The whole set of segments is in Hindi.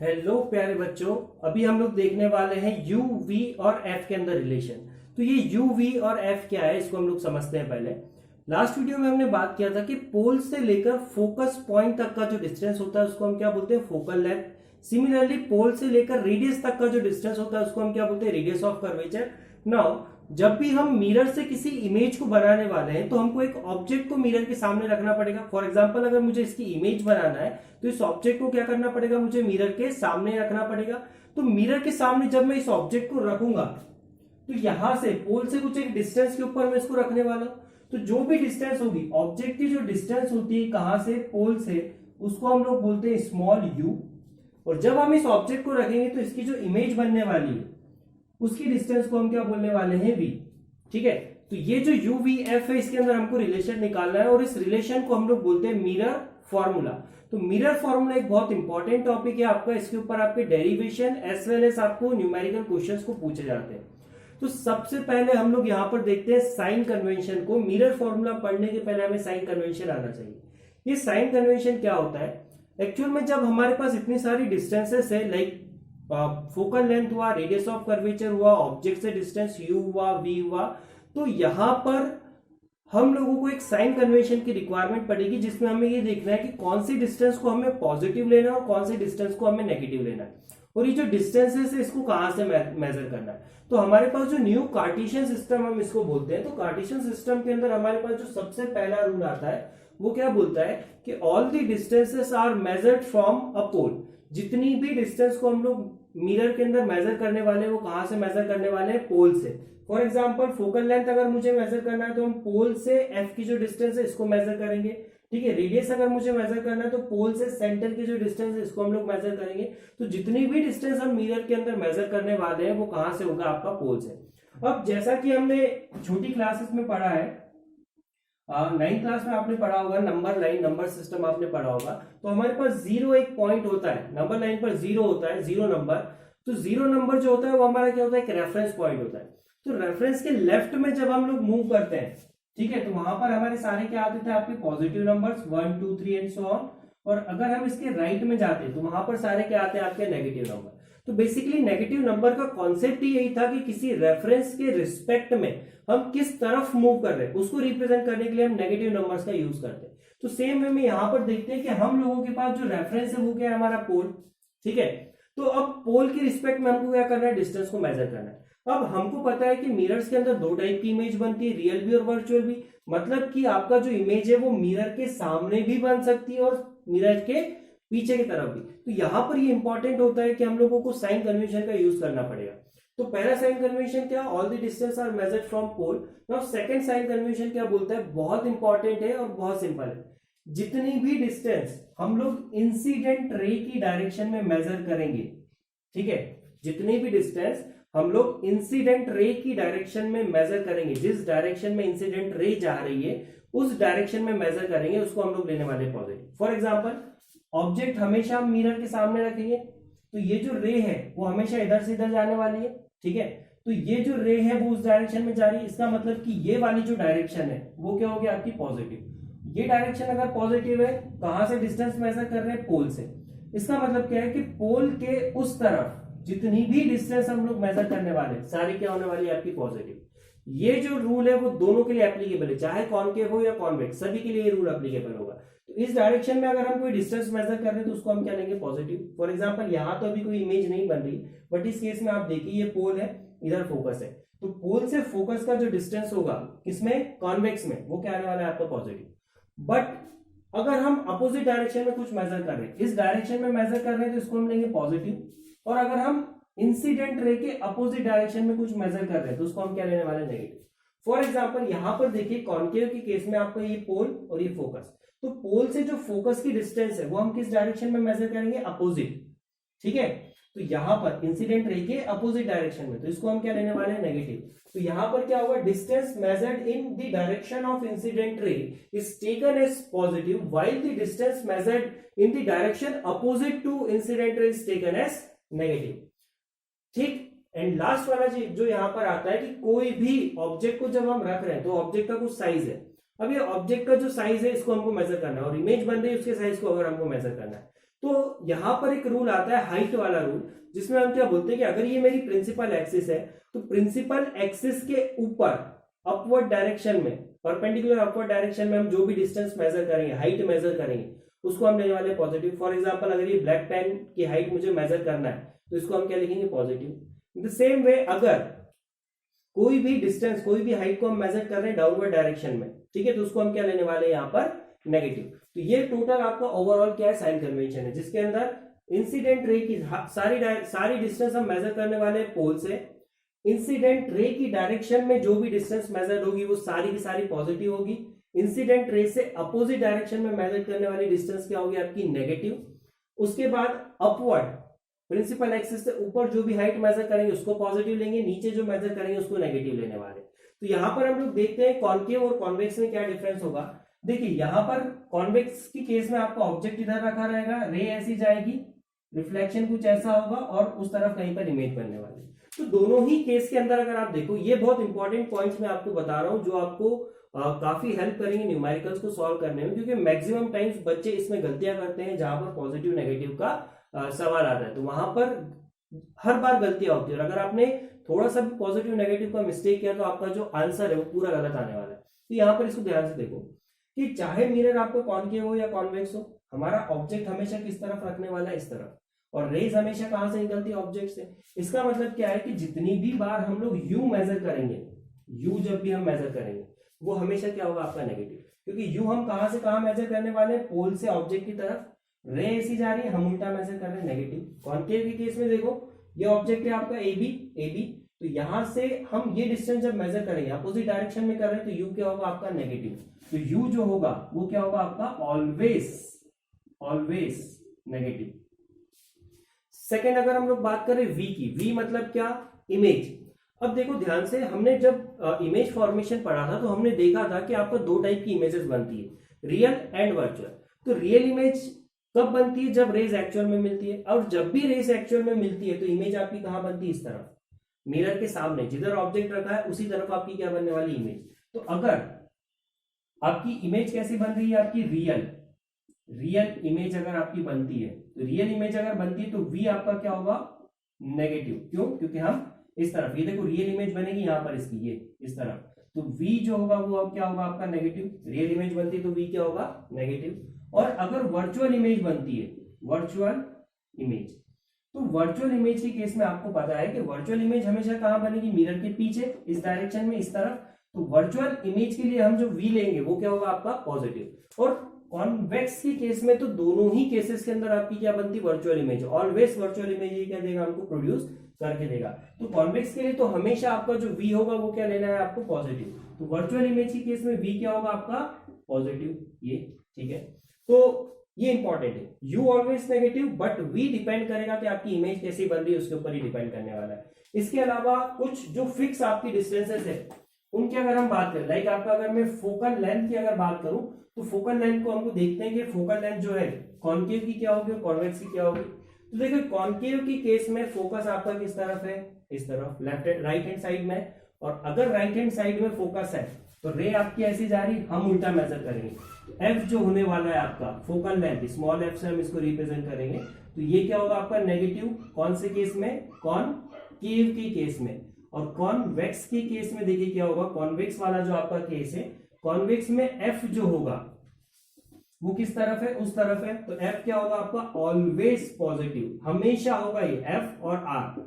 हेलो प्यारे बच्चों। अभी हम लोग देखने वाले हैं यू वी और एफ के अंदर रिलेशन। तो ये यू वी और एफ क्या है इसको हम लोग समझते हैं। पहले लास्ट वीडियो में हमने बात किया था कि पोल से लेकर फोकस पॉइंट तक का जो डिस्टेंस होता है उसको हम क्या बोलते हैं, फोकल लेंथ। सिमिलरली पोल से लेकर रेडियस तक का जो डिस्टेंस होता है उसको हम क्या बोलते हैं, रेडियस ऑफ कर्वेचर। नाउ जब भी हम मिरर से किसी इमेज को बनाने वाले हैं तो हमको एक ऑब्जेक्ट को मिरर के सामने रखना पड़ेगा। फॉर एग्जांपल अगर मुझे इसकी इमेज बनाना है तो इस ऑब्जेक्ट को क्या करना पड़ेगा, मुझे मिरर के सामने रखना पड़ेगा। तो मिरर के सामने जब मैं इस ऑब्जेक्ट को रखूंगा तो यहां से पोल से कुछ एक डिस्टेंस के ऊपर मैं इसको रखने वाला हूं। तो जो भी डिस्टेंस होगी, ऑब्जेक्ट की जो डिस्टेंस होती है कहां से, पोल से, उसको हम लोग बोलते हैं स्मॉल यू। और जब हम इस ऑब्जेक्ट को रखेंगे तो इसकी जो इमेज बनने वाली है उसकी डिस्टेंस को हम क्या बोलने वाले हैं, वी। ठीक है, तो ये जो यू वी एफ है इसके अंदर हमको रिलेशन निकालना है और इस रिलेशन को हम लोग बोलते हैं मिरर फॉर्मूला। तो मिरर फॉर्मूला एक बहुत इंपॉर्टेंट टॉपिक है आपका। इसके ऊपर आपके डेरिवेशन एज वेल एज आपको न्यूमेरिकल क्वेश्चंस को पूछे जाते हैं। तो सबसे पहले हम लोग यहां पर देखते हैं साइन कन्वेंशन को। मिरर फॉर्मूला पढ़ने के पहले हमें साइन कन्वेंशन आना चाहिए। ये साइन कन्वेंशन क्या होता है एक्चुअल में, जब हमारे पास इतनी सारी डिस्टेंसेस है, लाइक फोकल लेंथ हुआ, रेडियस ऑफ कर्वेचर हुआ, ऑब्जेक्ट से डिस्टेंस यू हुआ, वी हुआ, तो यहां पर हम लोगों को एक साइन कन्वेंशन की रिक्वायरमेंट पड़ेगी जिसमें हमें ये देखना है कि कौन सी डिस्टेंस को हमें पॉजिटिव लेना है और कौन सी डिस्टेंस को हमें नेगेटिव लेना है। और ये जो डिस्टेंसेस है इसको कहां से मेजर करना है। तो हमारे पास जो न्यू कार्टेशियन सिस्टम हम इसको बोलते हैं, तो कार्टेशियन सिस्टम के अंदर हमारे पास जो सबसे पहला रूल आता है वो क्या बोलता है कि all the distances are measured from a pole. जितनी भी डिस्टेंस को हम लोग मिरर के अंदर मेजर करने वाले हैं वो कहां से मेजर करने वाले हैं, पोल से। फॉर एग्जांपल फोकल लेंथ अगर मुझे मेजर करना है तो हम पोल से एफ की जो डिस्टेंस है इसको मेजर करेंगे। ठीक है, रेडियस अगर मुझे मेजर करना है तो पोल से सेंटर की जो डिस्टेंस है इसको हम लोग मेजर करेंगे। तो जितनी भी डिस्टेंस हम मिरर के अंदर मेजर करने वाले हैं वो कहां से होगा, आपका पोल से। अब जैसा कि हमने छोटी क्लासेस में पढ़ा है, 9th क्लास में आपने पढ़ा होगा, नंबर लाइन, नंबर सिस्टम आपने पढ़ा होगा। तो हमारे पास जीरो एक पॉइंट होता है, नंबर लाइन पर जीरो होता है, जीरो नंबर। तो जीरो नंबर जो होता है वो हमारा क्या होता है, एक रेफरेंस पॉइंट होता है। तो रेफरेंस के लेफ्ट में जब हम लोग मूव करते हैं, ठीक है, तो वहां पर हमारे सारे क्या आते थे, आपके positive numbers 1 2 3 and so on. और अगर हम इसके राइट में जाते हैं तो वहां पर सारे क्या आते हैं, आपके नेगेटिव नंबर। तो बेसिकली नेगेटिव नंबर का कॉन्सेप्ट ही यही था कि किसी रेफरेंस के रिस्पेक्ट में हम किस तरफ मूव कर रहे हैं उसको रिप्रेजेंट करने के लिए हम नेगेटिव नंबर्स का यूज करते हैं। तो सेम वे में यहां पर देखते हैं कि हम लोगों के पास जो रेफरेंस है वो क्या है, हमारा पोल। ठीक है, तो अब पोल के रिस्पेक्ट में हमको क्या करना है, डिस्टेंस को मेजर करना है। अब हमको पता है कि मिरर्स के अंदर दो टाइप की इमेज बनती है, रियल भी और वर्चुअल भी। मतलब कि आपका जो इमेज है वो मिरर के सामने भी बन सकती है और मिरर के पीछे की तरफ भी। तो यहां पर ये इंपॉर्टेंट होता है कि हम लोगों को साइन कन्वेंशन का यूज करना पड़ेगा। तो पहला साइन कन्वेंशन क्या, all the distance are measured from pole. Now second sign convention क्या बोलता है, बहुत इंपॉर्टेंट है और बहुत सिंपल है। जितनी भी डिस्टेंस हम लोग इंसिडेंट रे की डायरेक्शन में मेजर करेंगे, ठीक है, जितनी भी डिस्टेंस हम लोग इंसिडेंट रे की डायरेक्शन में मेजर करेंगे, जिस डायरेक्शन में इंसिडेंट रे जा रही है उस डायरेक्शन में मेजर करेंगे, उसको हम लोग लेने वाले पॉजिटिव। फॉर एग्जांपल ऑब्जेक्ट हमेशा हम मिरर के सामने रखेंगे तो ये जो रे है वो हमेशा इधर से इधर जाने वाली है। ठीक है, तो ये जो रे है वो उस डायरेक्शन में जा रही है। इसका मतलब कि ये वाली जो डायरेक्शन है वो क्या होगी, आपकी पॉजिटिव। ये डायरेक्शन अगर पॉजिटिव है, कहां से डिस्टेंस मेजर कर रहे हैं, पोल से। इसका मतलब क्या है कि पोल के उस तरफ जितनी भी डिस्टेंस हम लोग मेजर करने वाले सारी क्या होने वाली है, आपकी पॉजिटिव। ये जो रूल है वो दोनों के लिए एप्लीकेबल है, चाहे कॉनकेव हो या कॉन्वेक्स, सभी के लिए ये रूल एप्लीकेबल होगा। तो इस डायरेक्शन में अगर हम कोई डिस्टेंस मेजर कर रहे हैं तो उसको हम क्या लेंगे, पॉजिटिव। फॉर एग्जांपल यहां तो अभी कोई इमेज नहीं बन रही, बट इस केस में आप देखिए ये पोल है, इधर फोकस है। तो पोल से फोकस का जो डिस्टेंस होगा किसमें, कॉन्वेक्स में, वो क्या आने वाला है, आपका पॉजिटिव। बट अगर हम अपोजिट डायरेक्शन में कुछ मेजर कर रहे हैं, इस डायरेक्शन में मेजर कर रहे हैं तो इसको हम लेंगे पॉजिटिव। और अगर हम इंसिडेंट रे के अपोजिट डायरेक्शन में कुछ मेजर कर रहे हैं तो उसको हम क्या लेने वाले हैं, नेगेटिव। फॉर एग्जांपल यहां पर देखिए कॉनकेव के केस में आपका ये पोल और ये फोकस। तो पोल से जो फोकस की डिस्टेंस है वो हम किस डायरेक्शन में मेजर करेंगे, अपोजिट। ठीक है, तो यहां पर इंसिडेंट रे के अपोजिट डायरेक्शन में, तो इसको हम क्या लेने वाले हैं, नेगेटिव। तो यहां पर क्या होगा, distance measured in the direction of incident ray is taken as positive while the distance measured in the direction opposite to incident ray is taken as negative. ठीक, एंड लास्ट वाला चीज जो यहां पर आता है कि कोई भी ऑब्जेक्ट को जब हम रख रहे हैं तो ऑब्जेक्ट का कुछ साइज है। अब ये ऑब्जेक्ट का जो साइज है इसको हमको मेजर करना है और इमेज बन रही है उसके साइज को अगर हमको मेजर करना है तो यहां पर एक रूल आता है हाइट वाला रूल, जिसमें हम क्या बोलते हैं कि अगर ये मेरी प्रिंसिपल एक्सिस है तो प्रिंसिपल एक्सिस के ऊपर अपवर्ड डायरेक्शन में, परपेंडिकुलर अपवर्ड डायरेक्शन में हम जो भी डिस्टेंस मेजर करेंगे, हाइट मेजर करेंगे, उसको हम लेने वाले पॉजिटिव। फॉर एग्जांपल अगर ये ब्लैक पेन की हाइट मुझे मेजर करना है तो इसको हम क्या लिखेंगे, positive. In the same way अगर कोई भी डिस्टेंस, कोई भी हाइट को हम मेजर कर रहे हैं डाउनवर्ड डायरेक्शन में, ठीक है, तो उसको हम क्या लेने वाले हैं यहाँ पर, नेगेटिव। तो ये टोटल आपका ओवरऑल क्या है, साइन कन्वेंशन है, जिसके अंदर इंसिडेंट रे की सारी डिस्टेंस हम मेजर करने वाले हैं पोल से। इंसिडेंट रे की डायरेक्शन में जो भी डिस्टेंस मेजर होगी वो सारी की सारी पॉजिटिव होगी। इंसिडेंट रे से अपोजिट डायरेक्शन में मेजर करने वाली डिस्टेंस क्या होगी आपकी, नेगेटिव। उसके बाद अपवर्ड प्रिंसिपल एक्सिस से ऊपर जो भी हाइट मेजर करेंगे उसको पॉजिटिव लेंगे, नीचे जो मेजर करेंगे उसको नेगेटिव लेने वाले। तो यहां पर हम लोग देखते हैं कॉन्केव और कॉन्वेक्स में क्या डिफरेंस होगा। देखिए यहां पर कॉन्वेक्स की केस में आपका ऑब्जेक्ट इधर रखा रहेगा, रे ऐसी जाएगी, रिफ्लेक्शन कुछ ऐसा होगा और उस तरफ कहीं पर इमेज बनने वाली। तो दोनों ही केस के अंदर अगर आप देखो, ये बहुत इंपॉर्टेंट पॉइंट्स मैं आपको बता रहा हूं जो आपको काफी हेल्प करेंगे न्यूमेरिकल्स को सॉल्व करने में, क्योंकि मैक्सिमम टाइम्स बच्चे इसमें गलतियां करते हैं जहां पर पॉजिटिव नेगेटिव का सवाल आता है। तो वहां पर हर बार गलतियां होती है और अगर आपने थोड़ा सा भी पॉजिटिव नेगेटिव का मिस्टेक किया तो आपका जो आंसर है वो पूरा गलत आने वाला है। तो यहाँ पर इसको ध्यान से देखो कि चाहे मिरर आपको कॉनकेव हो या कॉन्वेक्स हो, हमारा ऑब्जेक्ट हमेशा किस तरफ रखने वाला है, इस तरफ, और रेज हमेशा कहां से निकलती है, ऑब्जेक्ट से। इसका मतलब क्या है कि जितनी भी बार हम लोग यू मेजर करेंगे, यू जब भी हम मेजर करेंगे वो हमेशा क्या होगा आपका, नेगेटिव, क्योंकि यू हम कहां से कहां मेजर करने वाले हैं, पोल से ऑब्जेक्ट की तरफ। रे ऐसी जा रही है, हम उल्टा मेजर कर रहे हैं, नेगेटिव। कॉनकेव के केस में देखो ये ऑब्जेक्ट है आपका ए बी, तो यहां से हम ये डिस्टेंस जब मेजर करेंगे अपोजिट डायरेक्शन में कर रहे हैं तो यू क्या होगा आपका, नेगेटिव। तो यू जो होगा वो क्या होगा आपका, ऑलवेज नेगेटिव। सेकेंड अगर हम लोग बात करें वी की, वी मतलब क्या, इमेज। अब देखो ध्यान से, हमने जब इमेज फॉर्मेशन पढ़ा था तो हमने देखा था कि आपको दो टाइप की इमेजेस बनती है, रियल एंड वर्चुअल। तो रियल इमेज कब बनती है, जब रेज एक्चुअल में मिलती है, और जब भी रेज एक्चुअल में मिलती है तो इमेज आपकी कहां बनती है, इस तरफ, मिरर के सामने, जिधर ऑब्जेक्ट रखा है उसी तरफ आपकी क्या बनने वाली, इमेज। तो अगर आपकी इमेज कैसी बन रही है, आपकी रियल इमेज अगर आपकी बनती है, तो रियल इमेज अगर बनती है तो वी आपका क्या होगा, नेगेटिव। क्यों, क्योंकि हम इस तरफ, ये देखो रियल इमेज बनेगी यहां पर इसकी, ये इस तरफ, तो वी जो होगा वो अब क्या होगा आपका, नेगेटिव। रियल इमेज बनती है तो वी क्या होगा, नेगेटिव। और अगर वर्चुअल इमेज बनती है, वर्चुअल इमेज, तो वर्चुअल इमेज के केस में आपको पता है कि वर्चुअल इमेज हमेशा कहां बनेगी, मिरर के पीछे, इस डायरेक्शन में, इस तरफ। तो वर्चुअल इमेज के लिए हम जो वी लेंगे वो क्या होगा आपका, पॉजिटिव। और कॉन्वेक्स के केस में तो दोनों ही केसेस के अंदर आपकी क्या बनती है, virtual image. Always virtual image ये क्या देगा, हमको प्रोड्यूस करके देगा। तो कॉन्वेक्स के लिए तो हमेशा आपका जो वी होगा वो क्या लेना है आपको, पॉजिटिव। तो वर्चुअल इमेज के केस में वी क्या होगा आपका, पॉजिटिव, ये ठीक है। तो ये इंपॉर्टेंट है, you always negative, but we depend करेगा कि आपकी इमेज कैसी बन रही है, उसके ऊपर ही डिपेंड करने वाला है। इसके अलावा कुछ जो फिक्स आपकी डिस्टेंसेस है उनकी अगर हम बात करें, लाइक आपका अगर मैं फोकल लेंथ की अगर बात करूं तो फोकल लेंथ को हमको देखते हैं कि फोकल लेंथ जो है कॉन्केव की क्या होगी और कॉन्वेक्स की क्या होगी। तो देखिए कॉन्केव की केस में फोकस आपका किस तरफ है, इस तरफ, लेफ्ट राइट हैंड साइड में। और अगर राइट हैंड साइड में फोकस है तो रे आपकी ऐसी जा रही, हम उल्टा मेजर करेंगे। एफ जो होने वाला है आपका फोकल लेंथ, स्मॉल एफ से हम इसको रिप्रेजेंट करेंगे, तो ये क्या होगा आपका, नेगेटिव। कौन से केस में, कॉनकेव के केस में। और कॉन्वेक्स के केस में देखिए क्या होगा, कॉन्वेक्स वाला जो आपका केस है, कॉन्वेक्स में एफ जो होगा वो किस तरफ है, उस तरफ है। तो एफ क्या होगा आपका, ऑलवेज पॉजिटिव, हमेशा होगा ये। एफ और आर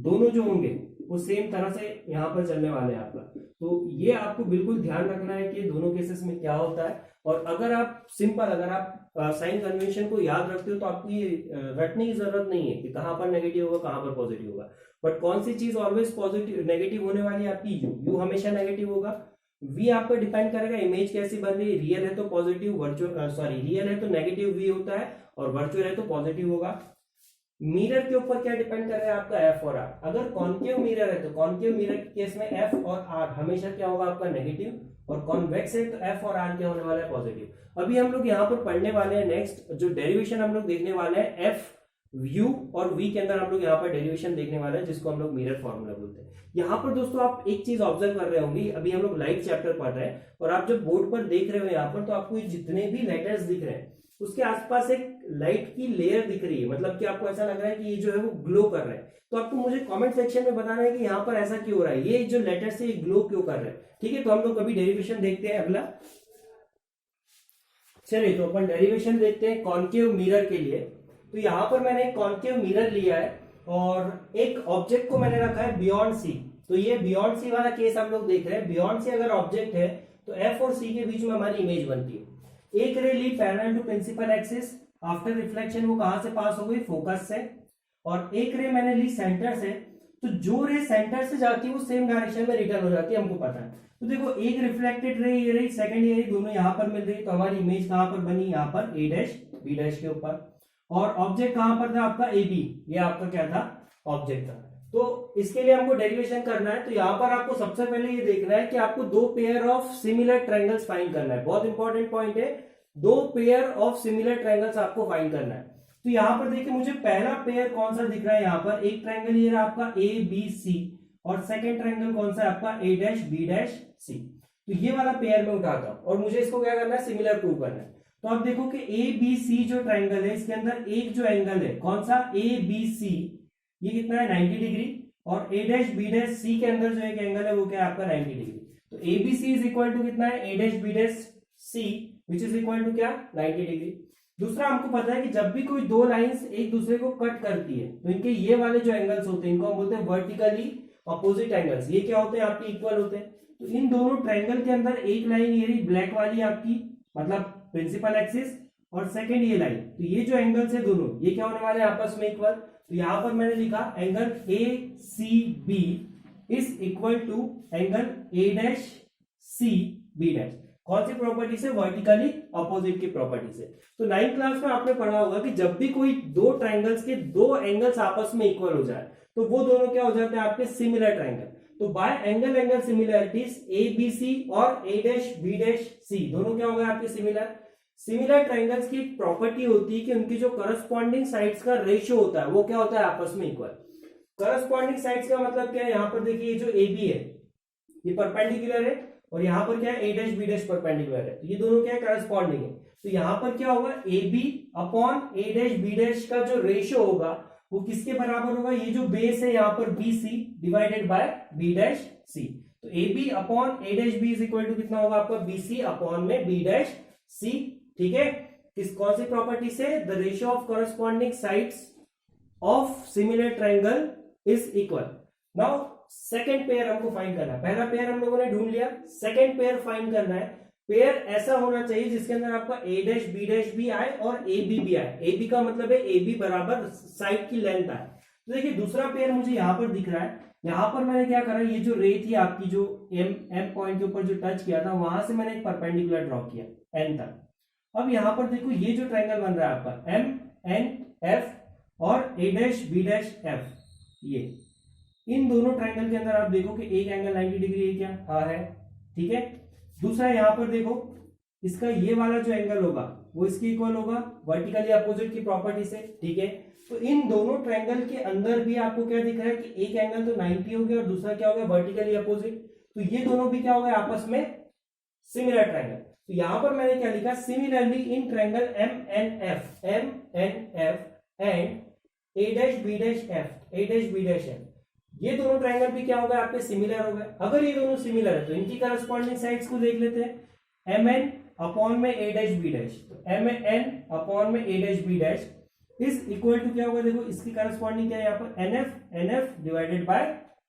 दोनों जो होंगे वो सेम तरह से यहां पर चलने वाले हैं आपका। तो ये आपको बिल्कुल ध्यान रखना है कि दोनों केसेस में क्या होता है। और अगर आप सिंपल, अगर आप साइन कन्वेंशन को याद रखते हो तो आपको ये रटने की जरूरत नहीं है कि कहां पर नेगेटिव होगा कहां पर पॉजिटिव होगा। बट कौन सी चीज ऑलवेज पॉजिटिव नेगेटिव होने वाली है आपकी, यू हमेशा नेगेटिव होगा। वी आपका डिपेंड करेगा इमेज कैसी बन रही है, रियल है तो पॉजिटिव, वर्चुअल रियल है तो नेगेटिव वी होता है, और वर्चुअल है तो पॉजिटिव होगा। मिरर के ऊपर क्या डिपेंड कर रहा है आपका, एफ और आर। अगर कॉन्केव मिरर है तो कॉन्केव मिरर के केस में एफ और आर हमेशा क्या होगा आपका, नेगेटिव। और कॉन्वेक्स है तो एफ और आर क्या होने वाला है, पॉजिटिव। अभी हम लोग यहाँ पर पढ़ने वाले हैं नेक्स्ट जो डेरिवेशन हम लोग देखने वाले हैं, एफ यू और वी के अंदर हम लोग यहाँ पर डेरिवेशन देखने वाले हैं जिसको हम लोग मिरर फॉर्मूला बोलते हैं। यहाँ पर दोस्तों आप एक चीज ऑब्जर्व कर रहे होंगे, अभी हम लोग लाइव चैप्टर पढ़ रहे हैं और आप जब बोर्ड पर देख रहे हो यहाँ पर, तो आपको जितने भी लेटर्स दिख रहे हैं उसके आसपास एक लाइट की लेयर दिख रही है, मतलब कि आपको ऐसा लग रहा है कि ये जो है वो ग्लो कर रहा है, तो आपको मुझे कमेंट सेक्शन में बताना है कि यहाँ पर ऐसा क्यों हो रहा है, ये जो लेटर्स है ये ग्लो क्यों कर रहे हैं। ठीक है, तो हम लोग अभी डेरिवेशन देखते हैं अगला। चलिए, तो अपन डेरिवेशन देखते हैं कॉन्केव मिरर के लिए। तो यहाँ पर मैंने एक कॉन्केव मिरर लिया है और एक ऑब्जेक्ट को मैंने रखा है बियॉन्ड सी। तो ये बियॉन्ड सी वाला केस हम लोग देख रहे हैं। बियॉन्ड सी अगर ऑब्जेक्ट है तो एफ और सी के बीच में हमारी इमेज बनती है। एक रे ली parallel to principal axis, after reflection वो कहां से पास हो गई, फोकस से। और एक रे मैंने ली सेंटर से, तो जो रे सेंटर से जाती है वो सेम डायरेक्शन में रिटर्न हो जाती है, हमको पता है। तो देखो, एक रिफ्लेक्टेड रे ये रही, सेकंड ये रही, दोनों यहां पर मिल रही, तो हमारी इमेज कहां पर बनी, यहां पर ए डैश बी डैश के ऊपर। और ऑब्जेक्ट कहां पर था आपका, ए बी, ये आपका क्या था, ऑब्जेक्ट था। तो इसके लिए हमको डेरिवेशन करना है। तो यहां पर आपको सबसे पहले ये देखना है कि आपको दो pair of similar triangles find करना है। बहुत इंपॉर्टेंट पॉइंट है, दो पेयर ऑफ सिमिलर ट्रायंगल्स आपको फाइंड करना है। तो यहां पर देखिए, मुझे पहला पेयर कौन सा दिख रहा है, यहां पर एक ट्रायंगल ये रहा आपका ए बी सी, और सेकंड ट्रायंगल कौन सा है आपका, ए डैश बी डैश सी। तो ये वाला पेयर में उठाता हूं और मुझे इसको क्या करना है, सिमिलर प्रूव करना है। तो आप देखो कि ए बी सी जो ट्रायंगल है, इसके अंदर एक जो एंगल है कौन सा, ए बी सी, ये कितना है 90 डिग्री, और ए डैश बी डैश सी के अंदर जो एक एंगल है वो क्या है आपका 90 डिग्री। तो A B C is equal to कितना है, A dash B dash C, which is equal to क्या, 90 डिग्री। दूसरा, हमको पता है कि जब भी कोई दो लाइंस एक दूसरे को कट करती है तो इनके ये वाले जो एंगल्स होते हैं इनको हम बोलते हैं वर्टिकली अपोजिट एंगल्स। ये क्या होते हैं, आपके इक्वल होते हैं। तो इन दोनों ट्रायंगल के अंदर एक लाइन ये रही ब्लैक वाली आपकी, मतलब प्रिंसिपल एक्सिस, और सेकंड ये लाइन, तो ये जो एंगल्स है दोनों ये क्या होने वाले हैं, आपस में इक्वल। तो यहां पर मैंने लिखा angle A C B is equal to angle A dash C B dash. कौन सी प्रॉपर्टी से, वर्टिकली अपोजिट की प्रॉपर्टी से। तो 9th क्लास में आपने पढ़ा होगा कि जब भी कोई दो ट्रायंगल्स के दो एंगल्स आपस में इक्वल हो जाए तो वो दोनों क्या हो जाते हैं आपके, सिमिलर ट्रायंगल। तो by angle angle similarities A B C और A dash B dash C दोनों क्या हो गए आपके, सिमिलर। सिमिलर ट्रायंगल्स की एक प्रॉपर्टी होती है कि उनकी जो करस्पॉन्डिंग साइड्स का रेशियो होता है वो क्या होता है, आपस में इक्वल। करस्पॉन्डिंग साइड्स का मतलब क्या है, यहां पर देखिए ये जो ए बी है ये परपेंडिकुलर है, और यहां पर क्या है, A dash B dash perpendicular है, तो ये दोनों क्या है, करस्पॉन्डिंग है। तो यहां पर क्या होगा, A B upon A dash B dash का जो रेशियो होगा वो किसके बराबर होगा, ये जो बेस है यहाँ पर B C divided by B dash C. तो A B upon A dash B is equal to कितना होगा आपका, बी सी अपॉन में बी डैश सी। ठीक है, किस कौन सी प्रॉपर्टी से, the ratio of corresponding sides of similar triangle is equal. Now second pair हमको फाइंड करना है। पहला पेयर हम लोगों ने ढूंढ लिया, सेकंड पेयर फाइंड करना है। पेयर ऐसा होना चाहिए जिसके अंदर आपका ए डैश बी डैश भी आए और ए बी भी आए। ए बी का मतलब है ए बी बराबर साइड की लेंथ आए। तो देखिए, दूसरा पेयर मुझे यहां पर दिख रहा है। यहां पर मैंने क्या करा, ये जो रे थी आपकी, जो एम पॉइंट के ऊपर जो टच किया था, वहां से मैंने एक परपेंडिकुलर ड्रॉ किया एन तक। अब यहां पर देखो, ये जो ट्रायंगल बन रहा है आपका एम एन एफ और A dash B dash F, ये इन दोनों ट्रायंगल के अंदर आप देखो कि एक एंगल 90 डिग्री है क्या, हाँ है। ठीक है, दूसरा यहां पर देखो, इसका ये वाला जो एंगल होगा वो इसके इक्वल होगा वर्टिकली अपोजिट की प्रॉपर्टी से। ठीक है, तो इन दोनों ट्रायंगल के अंदर भी आपको क्या दिख रहा है कि एक एंगल तो 90 हो गया और दूसरा क्या हो गया, वर्टिकली अपोजिट। तो ये दोनों भी क्या हो गए आपस में, सिमिलर ट्रायंगल। तो यहां पर मैंने क्या लिखा, similarly in triangle M N F and A dash B dash F, A dash B dash F, ये दोनों ट्रायंगल भी क्या हो गए आपके, सिमिलर हो गए। अगर ये दोनों सिमिलर है तो इनकी करस्पॉन्डिंग साइड्स को देख लेते हैं। एम एन अपॉन में ए डैश बी डैश, तो एम एन अपॉन में A dash B dash is equal to क्या होगा, देखो इसकी करस्पॉन्डिंग क्या है यहाँ पर, N F divided by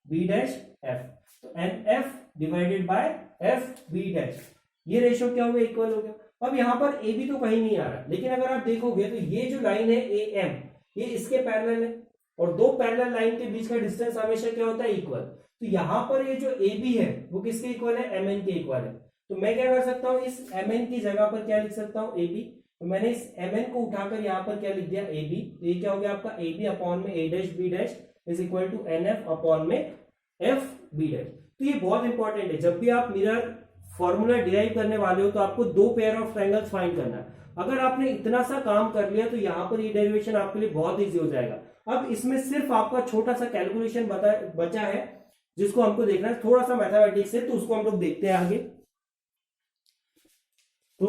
B dash F. तो N F divided by F B dash, ये रेशियो क्या हो गया, इक्वल हो गया। अब यहाँ पर ए बी तो कहीं नहीं आ रहा, लेकिन अगर आप देखोगे तो ये जो लाइन है ए एम, ये इसके पैरेलल है, और दो पैरेलल लाइन के बीच का डिस्टेंस हमेशा क्या होता है, इक्वल। तो यहां पर ये जो ए बी है वो किसके इक्वल है, एम एन के इक्वल है। तो मैं क्या कर सकता हूं, इस एम एन की जगह पर क्या लिख सकता हूं, ए बी। तो मैंने इस एम एन को उठाकर यहां पर क्या लिख दिया, ए बी। तो ये क्या हो गया आपका, ए बी अपॉन में A dash B dash is equal to N F upon में एफ बी डैश। तो ये बहुत इंपॉर्टेंट है, जब भी आप मिरर फॉर्मूला डिराइव करने वाले हो तो आपको दो पेयर ऑफ ट्रायंगल्स फाइंड करना है। अगर आपने इतना सा काम कर लिया तो यहाँ पर ये डेरिवेशन आपके लिए बहुत इजी हो जाएगा। अब इसमें सिर्फ आपका छोटा सा कैलकुलेशन बचा है जिसको हमको देखना है, थोड़ा सा मैथमेटिक्स है, तो उसको हम लोग देखते हैं आगे। तो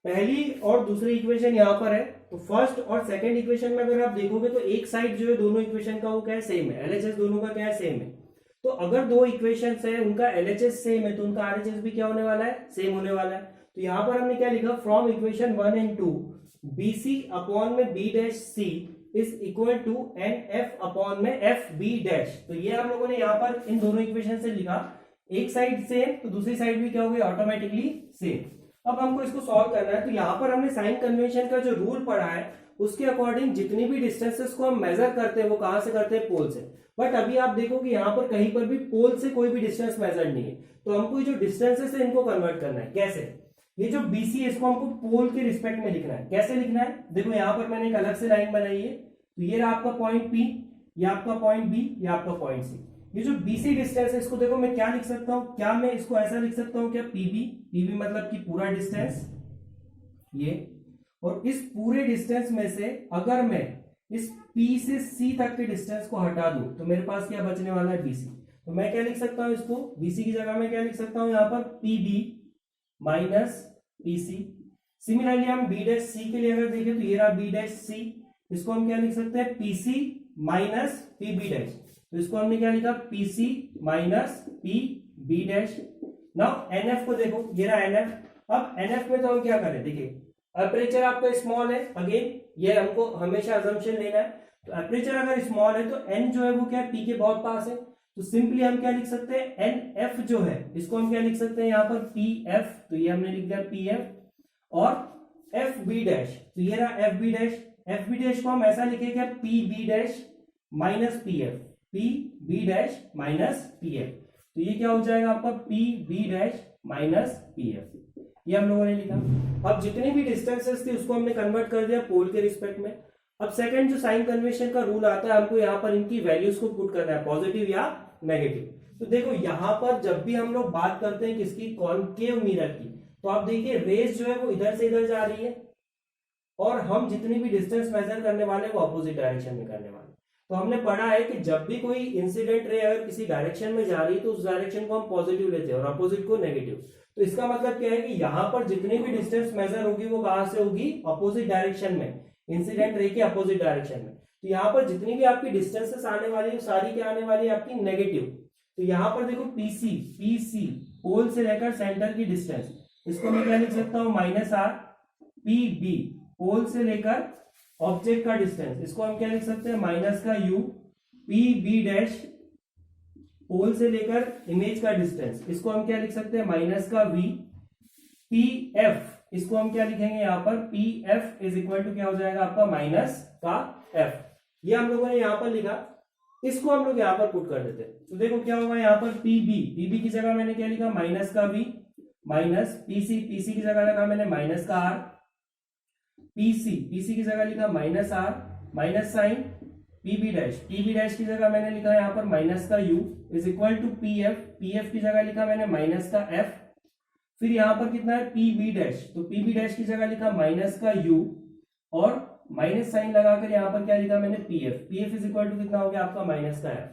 पहली और दूसरी इक्वेशन यहां पर है, तो फर्स्ट और सेकंड इक्वेशन में अगर आप देखोगे तो एक साइड जो है दोनों इक्वेशन का वो क्या है, सेम है, एलएचएस दोनों का क्या है, सेम है। तो अगर दो इक्वेशंस है उनका एलएचएस सेम है तो उनका आरएचएस भी क्या होने वाला है, सेम होने वाला है। तो यहां पर हमने क्या लिखा, from equation 1 and 2 BC upon में B dash C is equal to NF upon में FB डैश। तो ये हम लोगों ने यहाँ पर इन दोनों इक्वेशन से लिखा, एक साइड सेम तो दूसरी साइड भी क्या होगी, ऑटोमेटिकली सेम। अब हमको इसको सॉल्व करना है, तो यहाँ पर हमने साइन कन्वेंशन का जो रूल पढ़ा है उसके अकॉर्डिंग जितनी भी डिस्टेंसेस को हम मेजर करते हैं वो कहां से करते हैं, पोल से। बट अभी आप देखो कि यहाँ पर कहीं पर भी पोल से कोई भी डिस्टेंस मेजर नहीं है, तो हमको ये जो डिस्टेंसेस है इनको कन्वर्ट करना है। कैसे, ये जो BC है इसको हमको पोल के रिस्पेक्ट में लिखना है। कैसे लिखना है, देखो यहाँ पर मैंने एक अलग से लाइन बनाई है, तो ये रहा आपका पॉइंट P, ये आपका पॉइंट B, ये आपका पॉइंट C। ये जो BC डिस्टेंस है इसको देखो मैं क्या लिख सकता हूँ, क्या मैं इसको ऐसा लिख सकता हूँ क्या, PB मतलब कि पूरा डिस्टेंस ये, और इस पूरे डिस्टेंस में से अगर मैं इस P से C तक के डिस्टेंस को हटा दूं तो मेरे पास क्या बचने वाला है, BC। तो मैं क्या लिख सकता हूं इसको, BC की जगह में क्या लिख सकता हूं यहाँ पर PB माइनस PC। सिमिलरली हम B डैश C के लिए अगर देखें तो ये रहा B डैश C, इसको हम क्या लिख सकते हैं, PC माइनस PB डैश। तो इसको हमने क्या लिखा, PC minus PB dash. Now NF को देखो, ये रहा NF। अब NF में तो हम क्या करें, देखिए अपर्चर आपका स्मॉल है, अगेन ये हमको हमेशा अजम्पशन लेना है। तो अपर्चर अगर स्मॉल है तो n जो है वो क्या है, P के बहुत पास है, तो सिंपली हम क्या लिख सकते हैं, NF जो है इसको हम क्या लिख सकते हैं यहाँ पर PF, तो ये हमने लिख दिया PF, और FB डैश, तो ये रहा FB डैश। FB डैश को हम ऐसा लिखेंगे PB dash minus PF, PB dash minus PF। तो ये क्या हो जाएगा आपका PB डैश माइनस PF, ये हम लोगों ने लिखा। अब जितनी भी डिस्टेंसेस थी उसको हमने कन्वर्ट कर दिया पोल के रिस्पेक्ट में। अब सेकंड जो साइन कन्वेंशन का रूल आता है, हमको यहाँ पर इनकी वैल्यूज को पुट करना है, पॉजिटिव या नेगेटिव। तो देखो यहाँ पर जब भी हम लोग बात करते हैं किसकी, कॉनकेव मिरर की, तो आप देखिए रेज जो है वो इधर से इधर जा रही है, और हम जितनी भी डिस्टेंस मेजर करने वाले वो अपोजिट डायरेक्शन में करने वाले। तो हमने पढ़ा है कि जब भी कोई इंसिडेंट रे अगर किसी डायरेक्शन में जा रही है तो उस डायरेक्शन को हम पॉजिटिव लेते हैं और अपोजिट को नेगेटिव। तो इसका मतलब क्या है कि यहाँ पर जितनी भी डिस्टेंस मेजर होगी वो कहां से होगी, अपोजिट डायरेक्शन में, इंसिडेंट रे के अपोजिट डायरेक्शन में। तो यहाँ पर जितनी भी आपकी डिस्टेंसेस आने वाली है सारी क्या आने वाली है, आपकी नेगेटिव। तो यहाँ पर देखो PC पोल से लेकर सेंटर की डिस्टेंस, इसको मैं क्या लिख सकता हूँ, -R। PB पोल से लेकर ऑब्जेक्ट का डिस्टेंस, इसको हम क्या लिख सकते हैं, -U। PB डैश पोल से लेकर इमेज का डिस्टेंस, इसको हम क्या लिख सकते हैं, -V। PF इसको हम क्या लिखेंगे यहाँ पर, PF इज इक्वल टू क्या हो जाएगा आपका -F। ये हम लोगों ने यहाँ पर लिखा, इसको हम लोग यहाँ पर पुट कर देते हैं। तो देखो क्या होगा यहाँ पर, PB की जगह मैंने क्या लिखा, -V माइनस PC की जगह लिखा मैंने -R। PC की जगह लिखा -R minus sign PB dash की जगह मैंने लिखा यहाँ पर -U is equal to PF की जगह लिखा मैंने -F। फिर यहाँ पर कितना है, PB डैश, तो PB डैश की जगह लिखा -U और माइनस साइन लगाकर यहाँ पर क्या लिखा मैंने, PF इज इक्वल टू कितना हो गया आपका -F।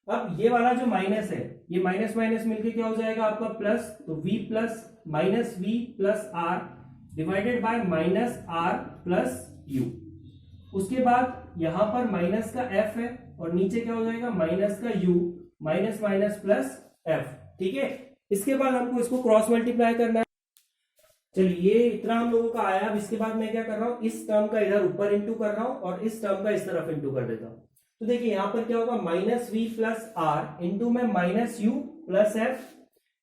अब ये वाला जो माइनस है ये माइनस माइनस मिलके क्या हो जाएगा आपका प्लस, तो V plus R divided by -R plus U। उसके बाद यहां पर माइनस का F है और नीचे क्या हो जाएगा, -U माइनस प्लस F। ठीक है, इसके बाद हमको इसको क्रॉस मल्टीप्लाई करना है। चलिए ये इतना हम लोगों का आया। अब इसके बाद मैं क्या कर रहा हूं, इस टर्म का इधर ऊपर इंटू कर रहा हूं और इस टर्म का इस तरफ इंटू कर देता हूं। तो देखिए यहां पर क्या होगा, -V प्लस R इंटू में -U plus F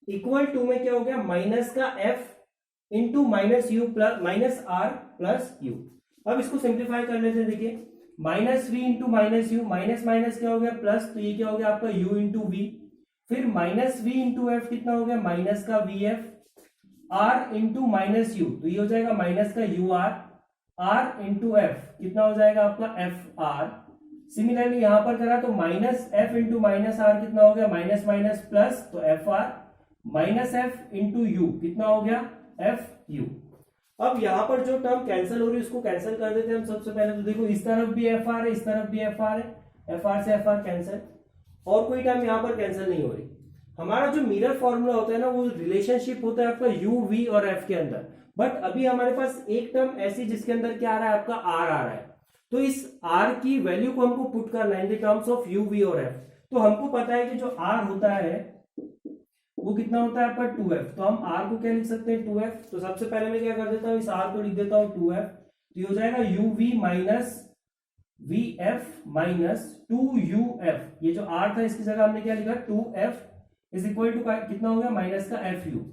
equal to में क्या हो गया, माइनस का F into -U plus -R plus U। अब इसको सिंप्लीफाई कर लेते हैं। देखिए -V into -U, minus minus क्या हो गया प्लस, तो ये क्या हो गया आपका U इंटू V। फिर -V इंटू F कितना हो गया, माइनस का VF। R इंटू -U, तो ये हो जाएगा माइनस का UR। R इंटू F कितना हो जाएगा आपका FR। सिमिलरली यहां पर करा तो -F इंटू -R कितना हो गया, माइनस माइनस प्लस, तो FR -F इंटू U कितना हो गया FU। अब यहां पर जो टर्म कैंसिल हो रही है उसको कैंसिल कर देते हैं हम सबसे पहले। तो देखो इस तरफ भी FR है, इस तरफ भी FR है, FR से FR कैंसिल, और कोई टर्म यहां पर कैंसिल नहीं हो रही। हमारा जो मिरर फॉर्मूला होता है ना, वो रिलेशनशिप होता है आपका U, V और F के अंदर, बट अभी हमारे पास एक टर्म ऐसी जिसके अंदर क्या आ रहा है, आपका आर आ रहा है। तो इस आर की वैल्यू को हमको पुट करना है in the terms of U V और एफ। तो हमको पता है कि जो आर होता है वो कितना होता है आपका 2f। तो हम r को क्या लिख सकते हैं 2f। तो सबसे पहले मैं क्या कर देता हूँ, इस r को लिख देता हूँ 2f। तो ये हो जाएगा uv minus vf minus 2uf। ये जो r था इसकी जगह हमने क्या लिखा 2f इज इक्वल टू कितना हो गया माइनस का fu।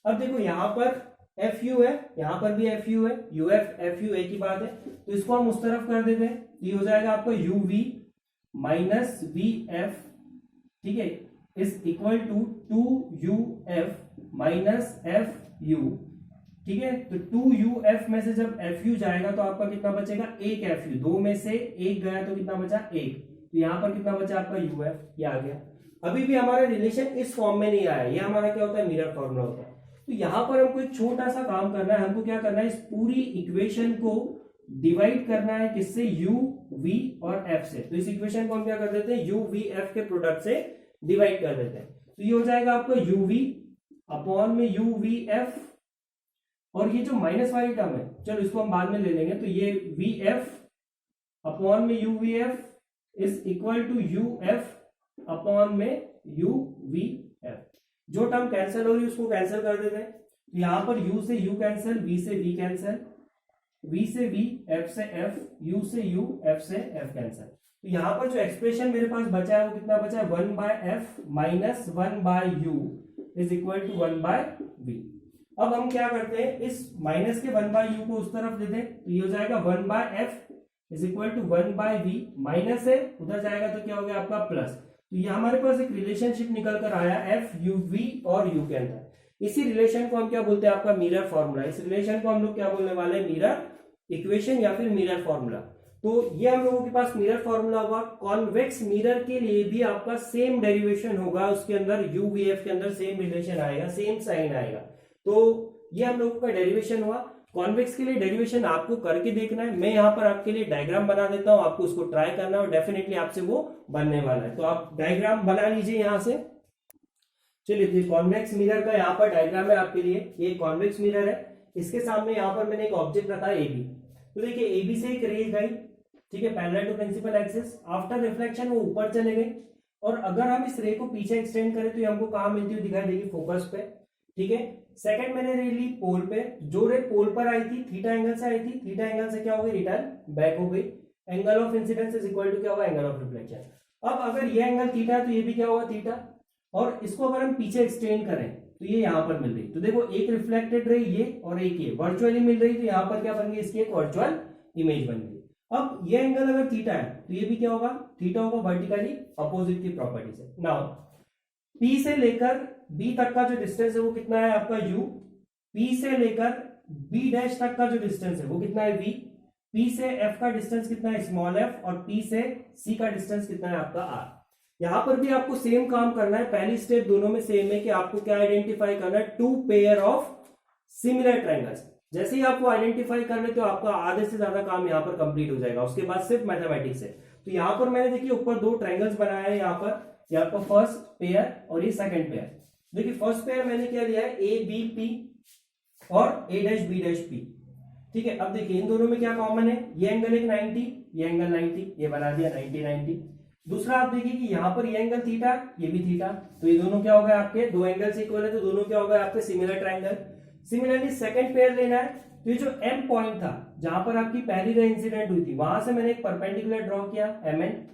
अब देखो यहाँ पर fu है, यहाँ पर भी fu है, uf fu एक ही बात है। तो इसको हम उस तरफ कर देते हैं। तो ये हो जाएगा आपका uv माइनस vf, ठीक है, is equal to 2uf minus fu, ठीक है। तो 2uf में से जब fu जाएगा तो आपका कितना बचेगा, एक fu। दो में से एक गया तो कितना बचा, एक। तो यहां पर कितना बचा आपका uf, ये आ गया। अभी भी हमारा रिलेशन इस फॉर्म में नहीं आया, ये हमारा क्या होता है, मिरर फॉर्मूला होता है। तो यहां पर हमको एक छोटा सा काम करना है। हमको क्या करना है, इस पूरी इक्वेशन को डिवाइड करना है किससे, u v और f से। तो इस इक्वेशन को हम क्या कर देते हैं, u v f के प्रोडक्ट से डिवाइड कर देते हैं। तो ये हो जाएगा आपका uv अपॉन में uvf, और ये जो माइनस वाली टर्म है चलो इसको हम बाद में ले लेंगे। तो ये vf अपॉन में uvf is equal to uf upon में uvf। जो टर्म कैंसिल हो रही है उसको कैंसिल कर देते हैं। तो यहां पर u से u कैंसिल, v से v कैंसिल, v से v, f से f, u से u, f से f कैंसिल। तो यहां पर जो एक्सप्रेशन मेरे पास बचा है वो कितना बचा है, 1 by F minus 1 by U is equal to 1 by V. अब हम क्या करते हैं, इस माइनस के 1 बाय यू को उस तरफ दे दें। तो ये हो जाएगा 1 by F is equal to 1 by V, minus है उधर जाएगा तो क्या हो गया आपका प्लस। तो ये हमारे पास एक रिलेशनशिप निकल कर आया एफ यू वी और यू के अंदर। इसी रिलेशन को हम क्या बोलते हैं, आपका मिरर फॉर्मूला। इस रिलेशन को हम लोग क्या बोलने वाले हैं, मिरर इक्वेशन या फिर मिरर फॉर्मूला। तो ये हम लोगों के पास मिरर फॉर्मूला होगा। कॉन्वेक्स मिरर के लिए भी आपका सेम डेरिवेशन होगा, उसके अंदर यूवीएफ के अंदर सेम रिलेशन आएगा, सेम साइन आएगा। तो ये हम लोगों का डेरिवेशन हुआ। कॉन्वेक्स के लिए डेरिवेशन आपको करके देखना है। मैं यहाँ पर आपके लिए डायग्राम बना देता हूँ, आपको उसको ट्राई करना है और डेफिनेटली आपसे वो बनने वाला है। तो आप डायग्राम बना लीजिए यहाँ से। चलिए कॉन्वेक्स मिरर का यहाँ पर डायग्राम है आपके लिए। ये कॉन्वेक्स मिरर है, इसके सामने यहाँ पर मैंने एक ऑब्जेक्ट रखा है एबी। तो देखिए एबी से एक रेज गई, ठीक है, parallel to principal axis. After reflection वो ऊपर चले गए, और अगर हम इस रे को पीछे एक्सटेंड करें तो ये हमको कहाँ मिलती हुई दिखाई देगी, फोकस पे, ठीक है। सेकंड मैंने रे ली पोल पे, जो रे पोल पर आई थी थीटा एंगल से आई थी, थीटा एंगल से क्या हो गई, रिटर्न बैक हो गई। Angle of incidence is equal to क्या होगा, एंगल ऑफ रिफ्लेक्शन। अब अगर ये एंगल थीटा है तो ये भी क्या होगा, थीटा। और इसको अगर हम पीछे एक्सटेंड करें तो ये यहां पर मिल रही। तो देखो एक रिफ्लेक्टेड रे ये और एक ये वर्चुअली मिल रही, तो यहां पर क्या बन गई, इसकी एक वर्चुअल इमेज बन गई। अब ये एंगल अगर थीटा है तो ये भी क्या होगा, थीटा होगा, वर्टिकली अपोजिट की प्रॉपर्टी से। नाउ P से लेकर B तक का जो डिस्टेंस है वो कितना है आपका u, P से लेकर B डैश तक का जो डिस्टेंस है वो कितना है v, P से F का डिस्टेंस कितना है स्मॉल f, और P से C का डिस्टेंस कितना है आपका r। यहां पर भी आपको सेम काम करना है। पहली स्टेप दोनों में सेम है कि आपको क्या आइडेंटिफाई करना है, two pair of similar triangles. जैसे ही आपको आइडेंटिफाई कर ले तो आपका आधे से ज्यादा काम यहाँ पर कंप्लीट हो जाएगा। उसके बाद सिर्फ मैथमेटिक्स है। तो यहाँ पर मैंने देखिए ऊपर दो ट्रायंगल्स बनाया है, यहाँ पर आपका फर्स्ट पेयर और ये सेकंड पेयर। देखिए फर्स्ट पेयर मैंने क्या लिया है, ए बी पी और A dash B dash P, ठीक है। अब देखिए इन दोनों में क्या कॉमन है, ये एंगल एक 90, ये एंगल 90, ये बना दिया 90 90। दूसरा आप देखिए कि यहाँ पर ये एंगल थीटा, ये भी थीटा, तो ये दोनों क्या हो गए आपके, दो एंगल से इक्वल है तो दोनों क्या हो गए आपके similar triangle. Similarly second pair लेना है, तो ये जो एम पॉइंट था जहां पर आपकी पहली रे इंसिडेंट हुई थी वहां से मैंने एक परपेंडिकुलर ड्रॉ किया एम एन।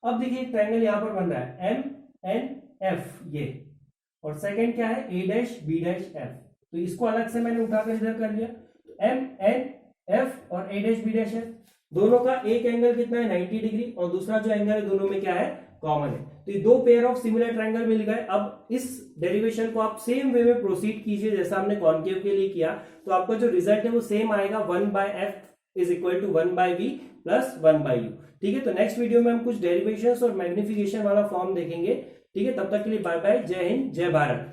अब देखिए एक ट्रायंगल यहां पर बन रहा है एम एन एफ ये, और सेकंड क्या है A dash B dash F. तो इसको अलग से मैंने उठाकर इधर कर लिया। तो एम एन एफ और A dash B dash F दोनों का एक एंगल कितना है 90 डिग्री, और दूसरा जो एंगल है दोनों में क्या है कॉमन है। तो ये दो पेयर ऑफ सिमिलर ट्रायंगल मिल गए। अब इस डेरिवेशन को आप सेम वे में प्रोसीड कीजिए जैसा हमने कॉनकेव के लिए किया, तो आपका जो रिजल्ट है वो सेम आएगा, 1 by F is equal to 1 by V plus 1 by U, ठीक है। तो नेक्स्ट वीडियो में हम कुछ डेरिवेशंस और मैग्निफिकेशन वाला फॉर्म देखेंगे, ठीक है। तब तक के लिए बाय बाय, जय हिंद जय भारत।